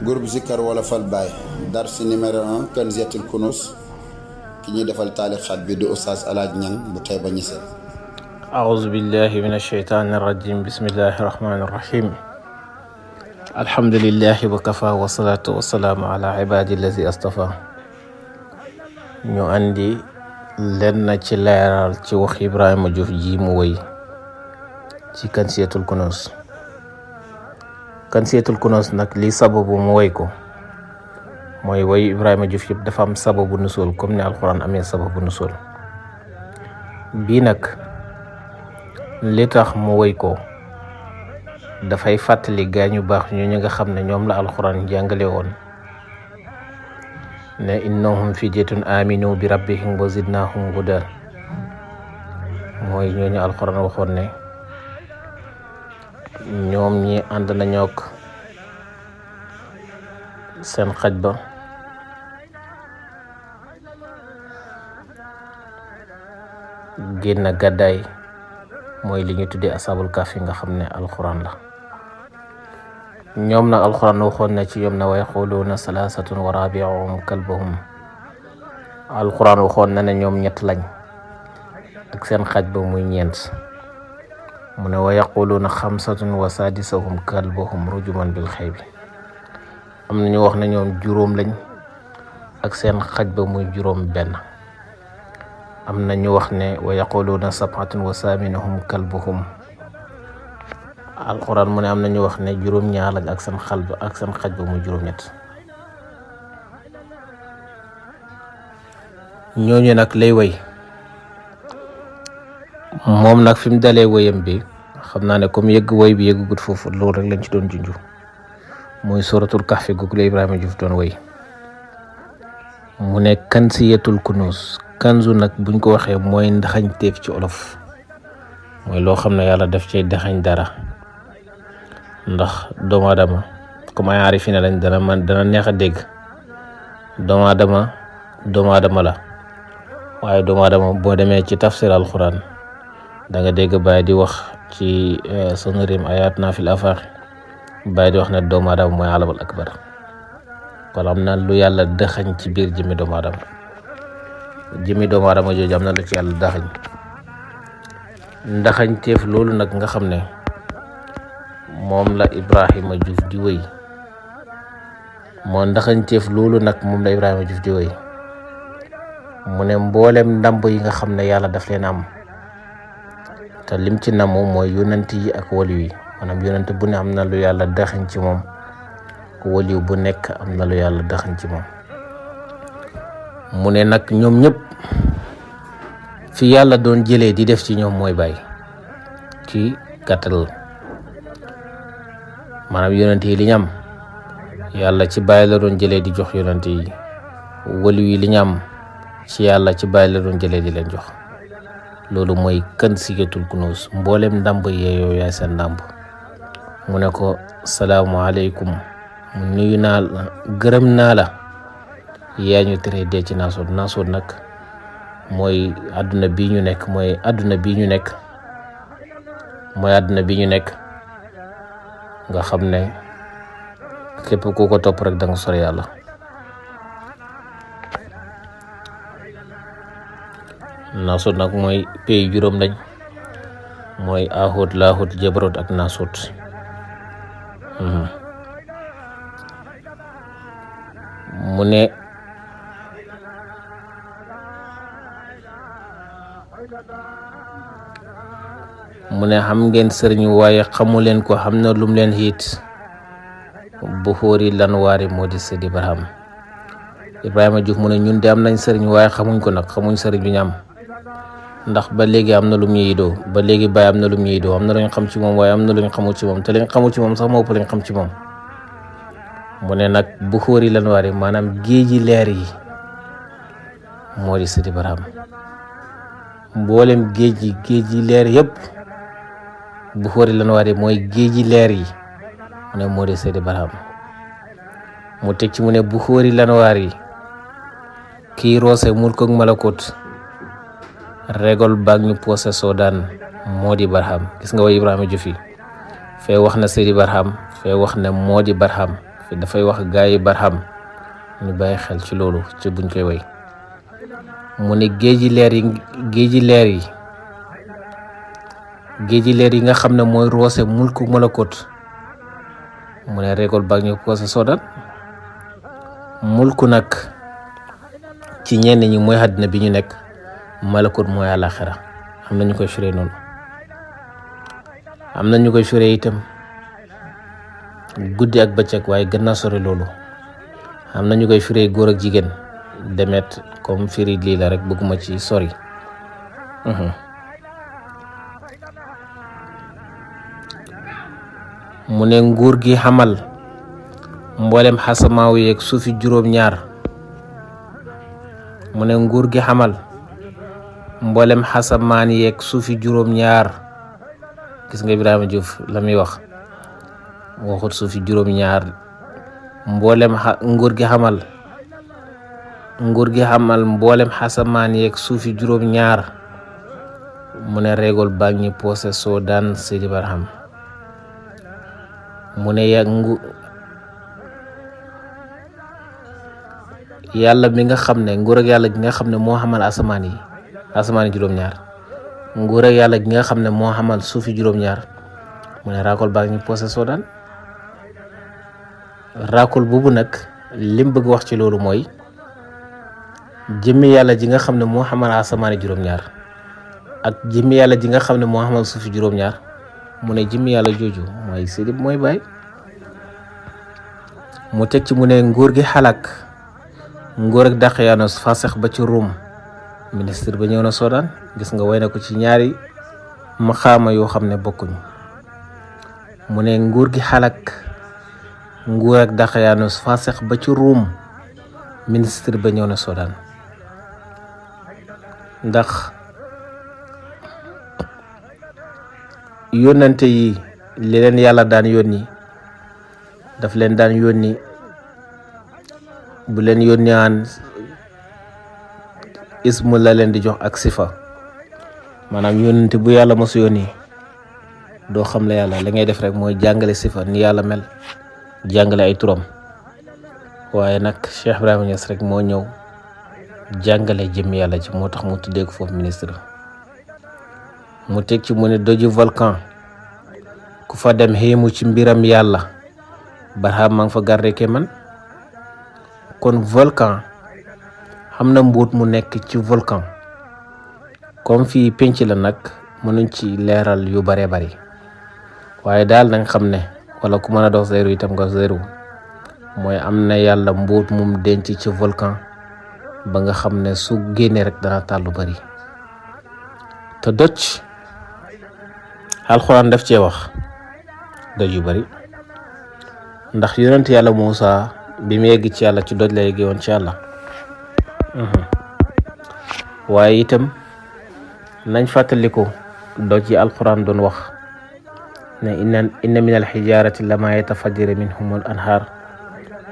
groupe Zikar Wolofal Baye dars numéro 1 Kanziyatul Kunuz ki ñuy defal taalixaat bi di Oustaz Alaaji Ñang bu Taïba Niassène. أعوذ بالله من الشيطان الرجيم بسم الله الرحمن الرحيم الحمد لله وكفى والصلاة والسلام على عبادي الذي اصطفى ñu andi lenn ci leeral ci wax Ibrahima Diouf ji mu wëy ci Kanziyatul Kunuz. Kanziyatul Kunuz nag li sababu mu wëy ko mooy wëy Ibrahima Diouf yëpp dafa am sababu nusul comme ni alquran amee sababu nusul. bii nag li tax mu wëy ko dafay fàttali gaañu baax ñu ñi nga xam ne ñoom la alquran jàngale woon ne innahum fityatun aminu bi rabbihim wa zidnahum huda, mooy ñooñu alquran waxoon ne ñoom ñi ànd nañook seen xaj ba génn gàddaay, mooy li ñu tuddee asabul kahfi nga xam ne alquran la. ñoom nag alquran waxoon na ci ñoom na wa yaquluuna salaasatun wa rabi'uhum kalbuhum. alquran waxoon na ne ñoom ñett lañ ak seen xaj ba muy ñeent. mu ne wa yaquluuna xamsatun wa sadisahum kalbuhum rujuman bil xaybi. am na ñu wax ne ñoom juróom lañ ak seen xaj ba muy juróom benn. am na ñu wax ne wa yaquluuna sab'atun wa saaminuhum kalbuhum. alquran mu ne am na ñu wax ne juróom ñaar lañ ak seen xaj ba muy juróom ñett. ñooñu nag lay wëy moom nag fi mu dalee wëyam bi xam naa ne comme wëy bi yëggugut foofu loolu rek lañ ci doon junju muy suratul kahfi googu la Ibrahima Diouf doon wëy. mu ne Kanziyatul Kunuz. kanzu nag buñ ko waxee mooy ndaxañteef ci olof, mooy loo xam ne yàlla daf cay daxañ dara. ndax doomu aadama comme ay aarifina lañ dana neex a dégg. doomu aadama la, waaye doomu aadama boo demee ci tafsir alquran da nga dégg Baay di wax ci sanrim ayaatuna fil afaaq, Baay di wax ne doomu aadama mooy alamul akbar. kon am na lu yàlla daxañ ci biir jëmmi doomu aadama. jëmi doomu aadama jooju am na lu ci yàlla daxañ. ndaxañteef loolu nag nga xam ne moom la Ibrahima Diouf di wëy moo ndaxañteef loolu nag moom la Ibrahima Diouf di wëy mu ne mboolem ndàmb yi nga xam ne yàlla daf leen am te lim ci namu mooy yonent yi ak waliw yi. maanaam yonent bu ne am na lu yàlla daxañ ci moom, waliw bu nekk am na lu yàlla daxañ ci moom. mu ne nag ñoom ñëpp fi yàlla doon jëlee di def ci ñoom mooy Baay ci gàttal. maanaam yonent yi li ñu am yàlla ci Baay la doon jëlee di jox yonent yi, waliw yi li ñu am ci yàlla ci Baay la doon jëlee di leen jox. loolu mooy Kanziyatul Kunuz. mboolem ndàmb yeeyoo yaay seen ndàmb. mu ne ko salaamualeykum, mu nuyu naa la, gërëm naa la, yaa ñu tere dee ci naasoot. naasoot nag mooy àdduna bii ñu nekk mooy àdduna bii ñu nekk nga xam ne képp ku ko topp rek da nga sori yàlla. naasoot nag mooy pays juróom lañ, mooy Ahut, Laahut, Jabarut ak Naasoot. mu ne xam ngeen sëriñ waaye xamu leen ko, xam na lum leen xiit. bu xóori lan waari moo di Seydi Barham. Ibrahima Diouf mu ne ñun de am nañ sëriñ waaye xamuñ ko nag, xamuñ sëriñ bi ñu am. ndax ba léegi am na lum ñuy yidoo, ba léegi Baay am na lum ñuy yidoo, am na luñ xam ci moom waaye am na luñ xamul ci moom, te liñ xamul ci moom sax moo ëpp lañ xam ci moom. mu ne nag bu xóori lan waari maanaam géeji leer yi moo di Seydi Barham. mboolem géeji leer yëpp bu xóori lan waari mooy géeji leer yi mu ne moo di Seydi Barham. mu teg ci mu ne bu xóori lan waari kii roose mulk ak malakut regol baag ñu poosé soodaan moo di Barham. gis nga way Ibrahima Diouf yi fee wax na Seydi Barham, fee wax ne moo di Barham, te dafay wax gaa yi barham ñu bàyyi xel ci loolu ci buñ koy way. mu ne géeji leer yi nga xam ne mooy roose mulku malakut mu ne récolte baa ñu poosé soodaan. mulku nag ci ñenn ñi mooy àddina bi ñu nekk, malakut mooy àlaxira. am na ñu koy firee noonu, am na ñu koy firee itam guddi ak bëccëg, waaye gën naa sori loolu. am na ñu koy firee góor ak jigéen, demet comme firi lii la rek, bëgguma ci sori. mu ne nguur gi xamal mboolem xasamaaw yeeg suufi juróom-ñaar. mu ne nguur gi xamal mboolem xasamaan yeeg suufi juróom-ñaar. gis nga Ibrahima Diouf la muy wax, waxut suufi juróom-ñaar. mboolem nguur gi xamal mboolem xasamaan yeeg suufi juróom-ñaar. mu ne réegol baa ngi poosé Soodaan Seydi Barham. mu ne yàlla mi nga xam ne nguur ak yàlla gi nga xam ne moo xamal asamaan yi juróom-ñaar, nguur ak yàlla gi nga xam ne moo xamal suufi juróom-ñaar. mu ne raakol baa ngi poosé Soodaan. raakol boobu nag lim bëgg wax ci loolu mooy jëmmi yàlla ji nga xam ne moo xamal asamaan juróom-ñaar ak jëmmi yàlla ji nga xam ne moo xamal suufi juróom-ñaar. mu ne jëmmi yàlla jooju mooy Seydi mooy Baay. mu teg ci mu ne nguur gi xalak nguur ak Daqyaanus fasex ba ci Rum, ministre ba ñëw na Soodaan. gis nga way na ko ci ñaari maxaama yoo xam ne bokkuñ. mu ne nguur gi xalak nguur ak Daqyaanus fasex ba ci Rum, ministre ba ñëw na Soodaan. ndax yónnante yi li leen yàlla daan yónni daf leen daan yónni, bu leen yónni aan ismu la leen di jox ak sifa. maanaam yónnante bu yàlla mosu yónni doo xam la yàlla, li ngay def rek mooy jàngale sifa ni yàlla mel, jàngale ay turam. waaye nag Cheikh Ibrahima Niass rek moo ñëw jàngale jëmm yàlla ci, moo tax mu tuddee ko foofu ministre. mu teg ci mu ne doju volcan ku fa dem xéemu ci mbiram yàlla, Barham maa ngi fa garde ke man. kon volcan xam na mbuut mu nekk ci volcan. comme fii penc la nag mënuñ ci leeral yu bare bari, waaye daal na nga xam ne, wala ku mën a dox zéro itam nga zéro, mooy am na yàlla mbuut mum denc ci volcan ba nga xam ne su génnee rek dana tàllu bari. te doj alxuraan daf cee wax doj yu bari, ndax yonent yàlla Muusa bi mu yegg ci yàlla ci doj la yeggee woon ci yàlla. waaye itam nañ fàttaliku doj yi alxuraan doon wax ne inna min alxijaarati lama yatafajjaru minhu al anhaar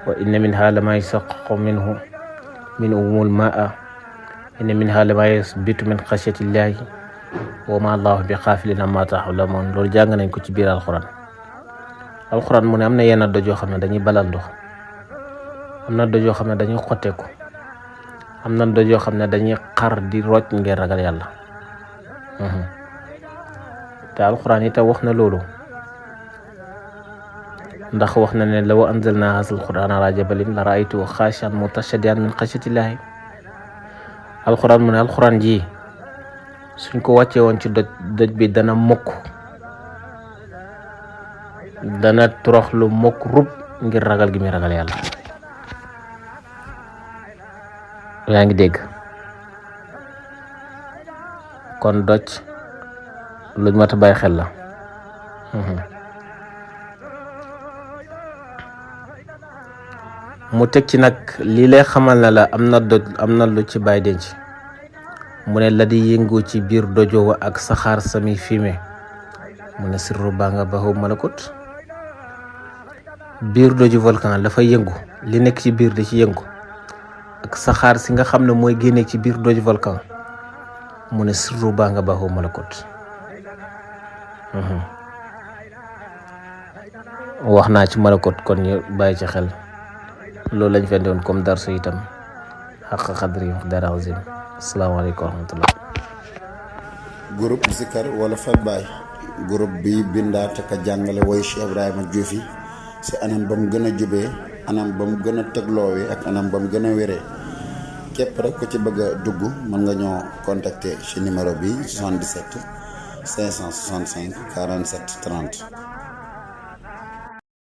wa inna minha lama yashaqqaqu minhu al maa inna minha lama yasbitu min xashyati llahi wa ma allahu bi xaafilin amma ta'lamun. loolu jàng nañ ko ci biir alxuraan mu ne am na yenn doj yoo xam ne dañuy balal ndox, am na doj yoo xam ne dañuy xotteeku, am na doj yoo xam ne dañuy xar di rocc ngir ragal yàlla. te alxuraan itam wax na loolu, ndax wax na ne law anzalna haazal qur'aana alaa jabalin la ra'aytahu xaashi'an mutasaddi'an min xashyatillaahi. alxuraan mu ne alxuraan ji suñ ko wàccee woon ci doj bi dana mokk, dana toroxlu mokk rub ngir ragal gi muy ragal yàlla. yaa ngi dégg? kon doj luñ mat a bàyyi xel la. mu teg ci nag lii lay xamal na la am na doj, am na lu ci bàyyi denc. mu ne la di yëngu ci biir dojo wa ak saxaar sami fumier. mu ne sirru baa nga baxu malakut. biir doju volcan la fay yëngu, li nekk ci biir di ci yëngu ak saxaar si nga xam ne mooy génne ci biir doju volcan. mu ne sirru baa nga baxu malakut. wax naa ci malakot kon ñu bàyyi ci xel loolu lañ fende woon comme darsu itam xaq xadri dara azim. asalaamaaleykum wa rahmatullah. groupe Zikar wala Fal Baye groupe bi bindaate ka jàngale woy Cheikh Ibrahima Diouf yi si anam ba mu gën a jubee anam ba mu gën a tegloowee ak anam ba mu gën a wéree képp rek ku ci bëgg a dugg mën nga ñoo contacter ci numéro bi 77 565 47 30